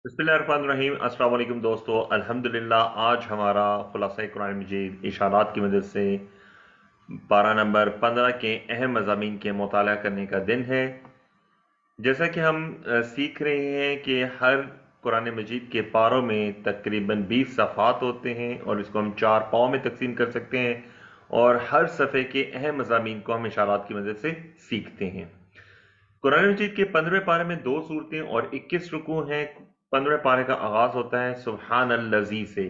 बिस्मिल्लाहिर्रहमानिर्रहीम। अस्सलाम वालेकुम दोस्तों, अल्हम्दुलिल्लाह आज हमारा खुलासा कुरान मजीद इशारात की मदद से पारा नंबर 15 के अहम मज़ामीन के मुताला करने का दिन है। जैसा कि हम सीख रहे हैं कि हर कुरान मजीद के पारों में तकरीबन 20 सफ़ात होते हैं और इसको हम 4 पाँव में तकसीम कर सकते हैं और हर सफ़े के अहम मज़ामीन को हम इशारात की मदद से सीखते हैं। कुरान मजीद के 15वें पारे में 2 सूरतें और 21 रुकू हैं। 15वें पारे का आगाज होता है सुब्हान अल्लज़ी से।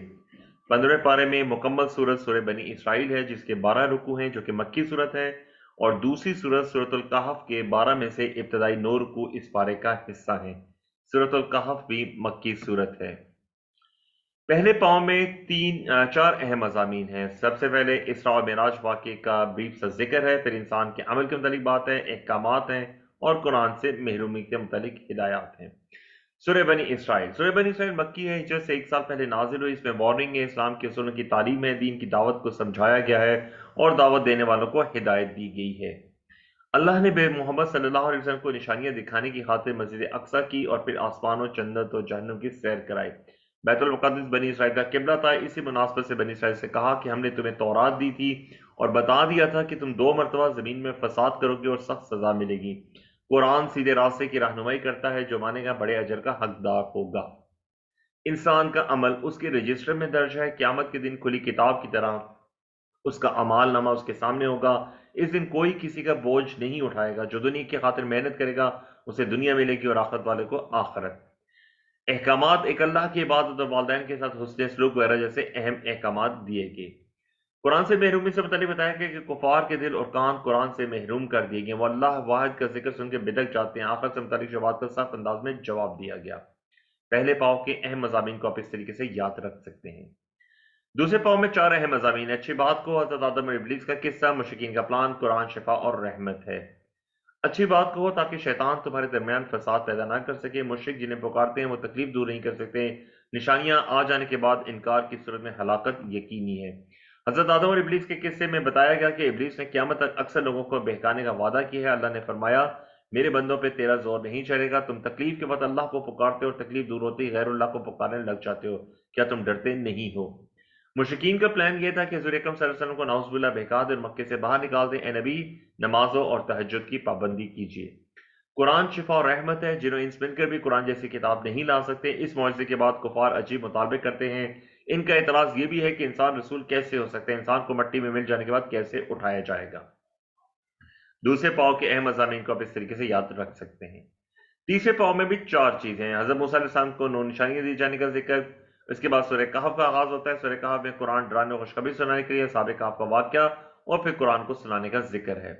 15वें पारे में मुकम्मल सूरत सूरह बनी इसराइल है जिसके 12 रुकू हैं जो कि मक्की सूरत है, और दूसरी सूरत सूरतुल कहफ के 12 में से इब्तदाई 9 रुकू इस पारे का हिस्सा हैं। सूरतुल कहफ भी मक्की सूरत है। पहले पाँव में चार अहम मज़ामीन हैं। सबसे पहले इसरा और मिराज वाक़े का ब्रीफ सा जिक्र है, फिर इंसान के अमल के मुतालिक बात है, अहकामात हैं और कुरान से महरूमी के मुतालिक हिदायत हैं। सूरह बनी इसराइल। सूरह बनी इसराइल मक्की है, हिजरत से 1 साल पहले नाजिल हुई। इसमें वार्निंग है, इस्लाम के उसूलों की तालीम है, दीन की दावत को समझाया गया है और दावत देने वालों को हिदायत दी गई है। अल्लाह ने बे मोहम्मद सल्लल्लाहु अलैहि वसल्लम को निशानियां दिखाने की खातिर मस्जिद अक्सा की और फिर आसमानों, जन्नत और जहन्नम की सैर कराई। बैतुल मुक़द्दस बनी इसराइल का किबला था। इसी मुनासबत से बनी इसराइल से कहा कि हमने तुम्हें तौरात दी थी और बता दिया था कि तुम 2 मरतबा ज़मीन में फसाद करोगे और सख्त सज़ा मिलेगी। कुरान सीधे रास्ते की रहनुमाई करता है, जो मानेगा बड़े अजर का हकदार होगा। इंसान का अमल उसके रजिस्टर में दर्ज है। क़यामत के दिन खुली किताब की तरह उसका अमाल नामा उसके सामने होगा। इस दिन कोई किसी का बोझ नहीं उठाएगा। जो दुनिया की खातिर मेहनत करेगा उसे दुनिया मिलेगी और आखिरत वाले को आखिरत। अहकामात एक अल्लाह की इबादत और वालिदैन के साथ हुस्न सलूक वगैरह जैसे अहम अहकामात दिए गए। कुरान से महरूमी से मुतालिक बताया गया कि कुफार के दिल और कान कुरान से महरूम कर दिए गए। वो अल्लाह वाहिद का जिक्र सुन के बिदक जाते हैं। आखिर से मुतालिक जो बात का सख्त अंदाज में जवाब दिया गया। पहले पाव के अहम मज़ामीन को आप इस तरीके से याद रख सकते हैं। दूसरे पाव में 4 अहम मज़ामीन है। अच्छी बात को, हज़रत आदम और इब्लीस का किस्सा, मुशरिकीन का प्लान, कुरान शिफा और रहमत है। अच्छी बात कहो ताकि शैतान तुम्हारे दरमियान फसाद पैदा ना कर सके। मुशरिक जिन्हें पुकारते हैं वो तकलीफ दूर नहीं कर सकते। निशानियां आ जाने के बाद इनकार की सूरत में हलाकत यकीनी है। हजरत आदम और इब्लीस के किस्से में बताया गया कि इब्लीस ने क़यामत तक अक्सर लोगों को बहकाने का वादा किया है। अल्लाह ने फरमाया, मेरे बंदों पे तेरा जोर नहीं चलेगा। तुम तकलीफ के बाद अल्लाह को पुकारते हो और तकलीफ दूर होती ही गैरुल्लाह को पुकारने लग जाते हो। क्या तुम डरते नहीं हो? मुशरिकीन का प्लान ये था कि हुज़ूर अकरम सल्लल्लाहु अलैहि वसल्लम को नाउज़ुबिल्लाह बहका दें और मक्के से बाहर निकाल दें। ए नबी, नमाजों और तहज्जुद की पाबंदी कीजिए। कुरान शिफा और रहमत है। जिन्होंने इंस मिलकर भी कुरान जैसी किताब नहीं ला सकते, इस मुआजिज़े के बाद कुफार अजीब मुतालबे करते हैं। इनका एतराज़ ये भी है कि इंसान रसूल कैसे हो सकते हैं, इंसान को मट्टी में मिल जाने के बाद कैसे उठाया जाएगा। दूसरे पाव के अहम मज़ामीन को आप इस तरीके से याद रख सकते हैं। तीसरे पाव में भी 4 चीजें हैं। हज़रत मूसा अलैहिस्सलाम को 9 निशानियां दी जाने का जिक्र। इसके बाद सूरह कहफ का आगाज होता है। सूरह कहफ में कुरान डराने और खुशखबरी सुनाने के लिए साबिक़ कहफ का वाक़या और फिर कुरान को सुनाने का जिक्र है।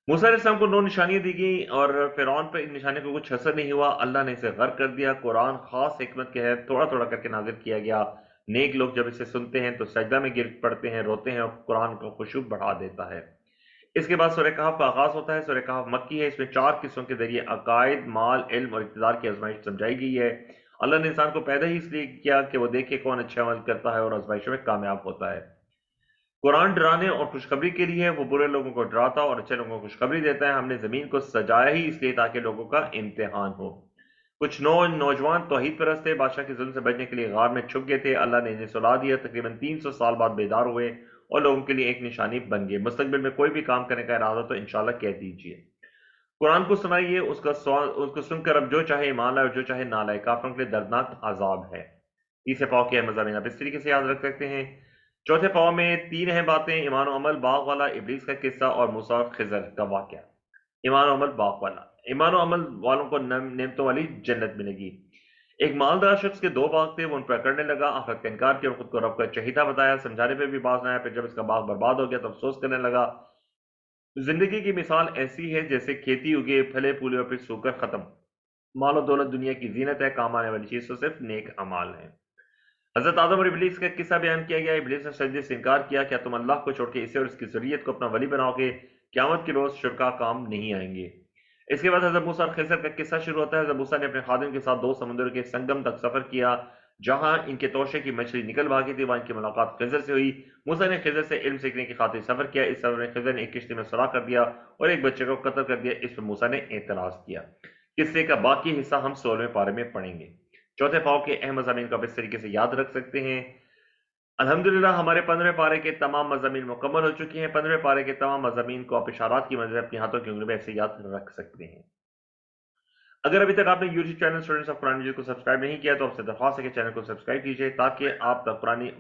मूसा अलैहिस्सलाम को 9 निशानियां दी गई और फिरौन पर इन निशानियों को कुछ असर नहीं हुआ। अल्लाह ने इसे गर्क कर दिया। कुरान खास हिकमत के है थोड़ा थोड़ा करके नाजिल किया गया। नेक लोग जब इसे सुनते हैं तो सजदा में गिर पड़ते हैं, रोते हैं और कुरान को खुशबू बढ़ा देता है। इसके बाद सूरह कहफ का आगाज होता है। सूरह कहफ मक्की है। इसमें 4 किस्सों के जरिए अकायद, माल, इल्म और इक़्तिदार की आजमाइश समझाई गई है। अल्लाह ने इंसान को पैदा ही इसलिए किया कि वो देखे कौन अच्छे अमल करता है और आजमाइशों में कामयाब होता है। कुरान डराने और खुशखबरी के लिए है। वो बुरे लोगों को डराता और अच्छे लोगों को खुशखबरी देता है। हमने जमीन को सजाया ही इसलिए ताकि लोगों का इम्तिहान हो। कुछ नौजवान तौहीद परस्त थे, बादशाह के जुल्म से बचने के लिए गार में छुप गए थे। अल्लाह ने इन्हें सुला दिया। तकरीबन 300 साल बाद बेदार हुए और लोगों के लिए एक निशानी बन गए। मुस्तकबिल में कोई भी काम करने का इरादा तो इंशाल्लाह कह दीजिए। कुरान को सुनाइए, उसको सुनकर अब जो चाहे ईमान लाए और जो चाहे ना लाए। काफिरों के लिए दर्दनाक अजाब है। तीसरे पाव के मज़ामीन आप इस तरीके से याद रख सकते हैं। चौथे पाव में 3 अहम बातें, ईमान और अमल, बाग वाला, इब्लीस का किस्सा और मूसा और खिज़र का वाक़या। ईमान और अमल, बाग वाला। ईमान और अमल वालों को नेमतों वाली जन्नत मिलेगी। एक मालदार शख्स के 2 बाग थे। वो उन पर अकड़ने लगा, आखिरत का इनकार किया और खुद को रब का चहीता बताया। समझाने पे भी बाज ना आया। फिर जब इसका बाग बर्बाद हो गया तो अफसोस करने लगा। जिंदगी की मिसाल ऐसी है जैसे खेती उगे, फले फूले और फिर सूखकर खत्म। मालो दौलत दुनिया की जीनत है, काम आने वाली चीज तो सिर्फ नेक अमाल है। हजरत आदम और इब्लीस का किस्सा बयान किया गया। इब्लीस ने सजदे से इनकार किया। क्या तुम अल्लाह को छोड़ के इसे और इसकी ज़ुर्रियत को अपना वली बनाओगे? क़यामत के रोज शुरका काम नहीं आएंगे। इसके बाद हजरत मूसा और खिज़र का किस्सा शुरू होता है। हजरत मूसा ने अपने खादिम के साथ 2 समुद्र के संगम तक सफर किया। जहां इनके तोशे की मछली निकल भागी थी, वहां इनकी मुलाकात खिज़र से हुई। मूसा ने खिज़र से इल्म सीखने की खातिर सफर किया। इस सफर में खिज़र ने एक किश्ती में सुराख कर दिया और एक बच्चे को कत्ल कर दिया। इस पर मूसा ने एतराज किया। किस्से का बाकी हिस्सा हम 16वें पारे में पढ़ेंगे। چوتھے پاؤ کے اہم مضامین کو آپ اس طریقے سے یاد رکھ سکتے ہیں۔ الحمدللہ ہمارے 15 پارے کے تمام مضامین مکمل ہو چکی ہیں۔ 15 پارے کے تمام مضامین کو آپ اشارات کی مدد سے اپنی ہاتھوں کی انگلیوں میں ایسے یاد رکھ سکتے ہیں۔ اگر ابھی تک آپ نے یوٹیوب چینل اسٹوڈنٹس آف قرآن مجید کو سبسکرائب نہیں کیا تو آپ سے درخواست ہے کہ چینل کو سبسکرائب کیجیے تاکہ آپ تک پرانی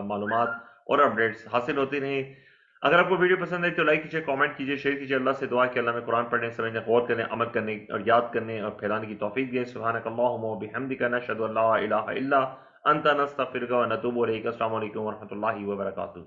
معلومات اور اپڈیٹس حاصل ہوتی رہیں۔ اگر آپ کو ویڈیو پسند ہے تو لائک کیجیے، کامنٹ کیجیے، شیئر کیجیے۔ اللہ سے دعا کہ اللہ میں قرآن پڑھنے، سمجھنے، غور کرنے، عمل کرنے اور یاد کرنے اور پھیلانے کی توفیق دے۔ سبحانک اللہم و بحمدک، نشہد ان لا الہ الا انت، نستغفرک و نتوب الیک۔ السلام علیکم ورحمۃ اللہ وبرکاتہ۔